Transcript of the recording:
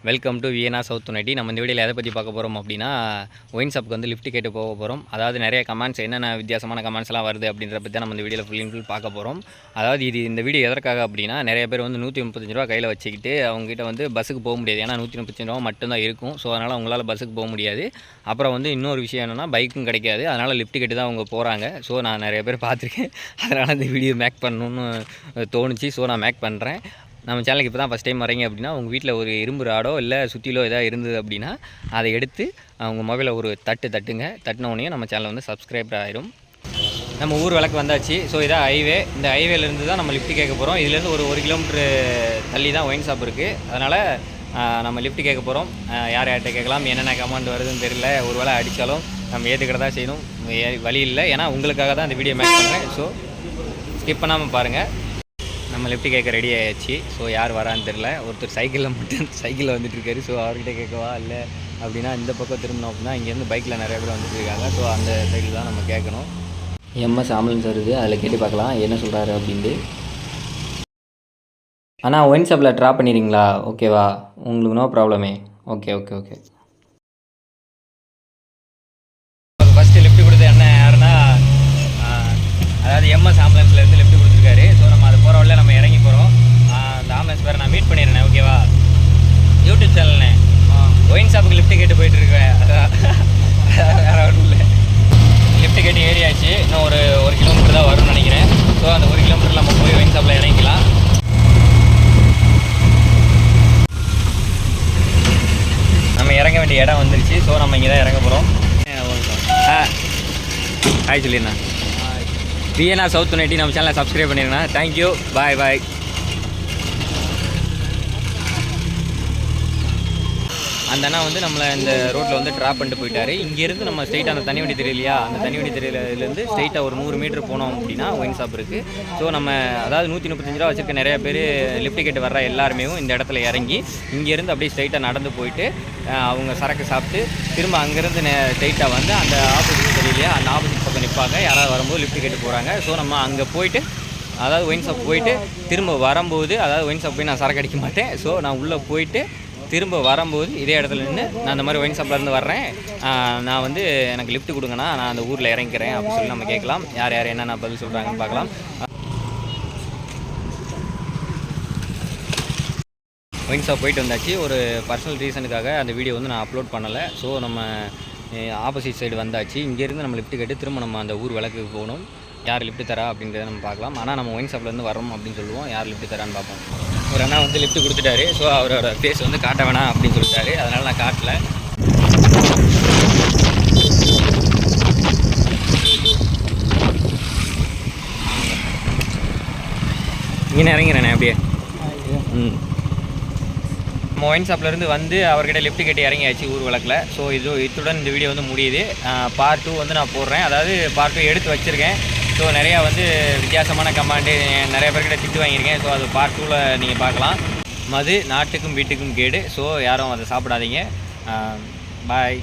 Welcome to வியனா south 90. நம்ம இந்த வீடியோவில் எதை பற்றி பார்க்க போகிறோம் அப்படின்னா, ஒயின் ஷாப்புக்கு வந்து லிஃப்ட் கேட்டு போக போகிறோம். அதாவது நிறைய கமெண்ட்ஸ் என்னென்ன வித்தியாசமான கமெண்ட்ஸ்லாம் வருது அப்படின்றத பற்றி நம்ம இந்த வீடியோவில் ஃபுல் அண்ட் ஃபுல் பார்க்க போகிறோம். அதாவது இந்த வீடியோ எதற்காக அப்படின்னா, நிறைய பேர் வந்து 135 ரூபா கையில் வச்சுக்கிட்டு அவங்ககிட்ட வந்து பஸ்ஸுக்கு போக முடியாது. ஏன்னா 135 ரூபா மட்டும்தான் இருக்கும். ஸோ அதனால் அவங்களால பஸ்ஸுக்கு போக முடியாது. அப்புறம் வந்து இன்னொரு விஷயம் என்னென்னா, பைக்கும் கிடைக்காது. அதனால் லிஃப்ட் கேட்டு தான் அவங்க போகிறாங்க. ஸோ நான் நிறைய பேர் பார்த்துருக்கேன். அதனால் இந்த வீடியோ மேக் பண்ணணுன்னு தோணுச்சு. ஸோ நான் மேக் பண்ணுறேன். நம்ம சேனலுக்கு இப்போ தான் ஃபஸ்ட் டைம் வரீங்க அப்படின்னா, உங்கள் வீட்டில் ஒரு இரும்பு ராடோ இல்லை சுற்றிலோ எதாவது இருந்தது அப்படின்னா, அதை எடுத்து உங்கள் மொபைலில் ஒரு தட்டுங்க. தட்டின உடனே நம்ம சேனல் வந்து சப்ஸ்கிரைப் ஆகிடும். நம்ம ஊர் விளக்கு வந்தாச்சு. ஸோ இதான் ஹைவே. இந்த ஹைவேலேருந்து தான் நம்ம லிஃப்ட் கேட்க போகிறோம். இதுலேருந்து ஒரு கிலோமீட்ரு தள்ளி தான் ஒயின் ஷாப் இருக்குது. அதனால் நம்ம லிஃப்ட் கேட்க போகிறோம். யார்கிட்ட கேட்கலாம், என்னென்ன கமெண்ட் வருதுன்னு தெரியல. ஒரு வேளை அடித்தாலும் நம்ம ஏற்றுக்கிட்டதான் செய்யணும். வழி இல்லை. ஏன்னா உங்களுக்காக தான் இந்த வீடியோ மேக் பண்ணுறேன். ஸோ ஸ்கிப் பண்ணாமல் பாருங்கள். நம்ம லிஃப்ட் கேட்க ரெடி ஆகிடுச்சு. ஸோ யார் வரான்னு தெரில. ஒருத்தர் சைக்கிளில் வந்துட்டுருக்காரு. ஸோ அவர்கிட்ட கேட்கவா இல்லை அப்படின்னா இந்த பக்கம் திரும்பினோம் அப்படின்னா இங்கேருந்து பைக்கில் நிறைய பேர் வந்துட்டு இருக்காங்க. ஸோ அந்த சைடில் தான் நம்ம கேட்கணும். எம்எஸ் ஆம்புலன்ஸ் வருது, அதில் கேட்டு பார்க்கலாம் என்ன சொல்கிறாரு அப்படின்ட்டு. அண்ணா ஒயின் ஷாப்பில் ட்ராப் பண்ணிடுறீங்களா? ஓகேவா, உங்களுக்கு நோ ப்ராப்ளமே. ஓகே. ஃபஸ்ட்டு லிஃப்ட் கொடுத்த அண்ணன் யாருன்னா, அதாவது எம்எஸ் ஆம்புலன்ஸ்லேருந்து லிஃப்ட் கொடுத்துருக்காரு. ஸோ நம்ம அது போகிற வழியில் நம்ம இறங்கி போகிறோம். அந்த ஆம்புலன்ஸ் பேரை நான் மீட் பண்ணிடுறேன். ஓகேவா, யூடியூப் சேனல்ண்ணே. ஒயின் ஷாப்புக்கு லிஃப்ட் கேட்டு போயிட்டுருக்கேன். அதான் வேறு ஒன்றும் இல்லை. லிஃப்ட் கேட்டு ஏறியாச்சு. இன்னும் ஒரு கிலோமீட்டர் தான் வரும்னு நினைக்கிறேன். ஸோ அந்த ஒரு கிலோமீட்டர் நம்ம போய் ஒயின் ஷாப்பில் இறங்கிக்கலாம். நம்ம இறங்க வேண்டிய இடம் வந்துருச்சு. ஸோ நம்ம இங்கே தான் இறங்க போகிறோம். ஹாய் சொல்லிண்ணா. வியனா சவுத் 90 நம்ம சேனலை சப்ஸ்கிரைப் பண்ணிடுங்க. தேங்க்யூ, பாய். அந்த அண்ணா வந்து நம்மளை இந்த ரோட்டில் வந்து ட்ராப் பண்ணிட்டு போயிட்டார். இங்கேருந்து நம்ம ஸ்ட்ரெயிட்டாக அந்த தண்ணி வண்டி தெரியலையா, அந்த தண்ணி வண்டி தெரியலேருந்து ஸ்ட்ரெயிட்டாக ஒரு 100 மீட்டர் போனோம் அப்படின்னா ஒயின் ஷாப் இருக்குது. ஸோ நம்ம அதாவது 135 ரூபா வச்சுருக்க நிறைய பேர் லிஃப்ட் கேட்டு வர்ற எல்லாருமே இந்த இடத்துல இறங்கி இங்கேருந்து அப்படியே ஸ்ட்ரெயிட்டாக நடந்து போயிட்டு அவங்க சரக்கு சாப்பிட்டு திரும்ப அங்கேருந்து ஸ்ட்ரெயிட்டாக வந்து அந்த ஆப்போசிட் தெரியலையா, அந்த ஆப்போசிட் பக்கம் நிற்பாங்க. யாராவது வரும்போது லிஃப்ட் கேட்டு போகிறாங்க. ஸோ நம்ம அங்கே போயிட்டு அதாவது ஒயின் ஷாப் போயிட்டு திரும்ப வரும்போது, அதாவது ஒயின் ஷாப் போய் நான் சரக்கு அடிக்க மாட்டேன். ஸோ நான் உள்ளே போயிட்டு திரும்ப வரும்போது இதே இடத்துல நின்று நான் அந்த மாதிரி ஒயின் ஷாப்லேருந்து வர்றேன், நான் வந்து எனக்கு லிஃப்ட் கொடுங்கண்ணா, நான் அந்த ஊரில் இறங்கிக்கிறேன் அப்படின்னு சொல்லி நம்ம கேட்கலாம். யார் என்னென்ன பதில் சொல்கிறாங்கன்னு பார்க்கலாம். ஒயின் ஷாப் போயிட்டு வந்தாச்சு. ஒரு பர்சனல் ரீசனுக்காக அந்த வீடியோ வந்து நான் அப்லோட் பண்ணலை. ஸோ நம்ம ஆப்போசிட் சைடு வந்தாச்சு. இங்கேருந்து நம்ம லிஃப்ட் கேட்டு திரும்ப நம்ம அந்த ஊர் விளக்குக்கு போகணும். யார் லிஃப்ட் தரா அப்படின்றத நம்ம பார்க்கலாம். ஆனால் நம்ம ஒயின் ஷாப்லேருந்து வரோம் அப்படின்னு சொல்லுவோம். யார் லிஃப்ட் தரான்னு பார்ப்போம். ஒரு அண்ணா வந்து லிஃப்ட் கொடுத்துட்டாரு. ஸோ அவரோட ஃபேஸ் வந்து காட்ட வேணாம் அப்படின்னு சொல்லிட்டாரு. அதனால் நான் காட்டல. இங்கே இறங்கிறேண்ணே அப்படியே. நம்ம ஒயின் ஷாப்லேருந்து வந்து அவர்கிட்ட லிஃப்ட் கேட்டு இறங்கியாச்சு ஊர் விளக்கில். ஸோ இத்துடன் இந்த வீடியோ வந்து முடியுது. பார்ட் 2 வந்து நான் போடுறேன். அதாவது பார்ட் 2 எடுத்து வச்சுருக்கேன். ஸோ நிறையா வந்து வித்தியாசமான கமெண்ட்டு நிறைய பேர்கிட்ட திட்டு வாங்கியிருக்கேன். ஸோ அது பார்ட் 2ல் நீங்கள் பார்க்கலாம். மது நாட்டுக்கும் வீட்டுக்கும் கேடு. ஸோ யாரும் அதை சாப்பிடாதீங்க. பாய்.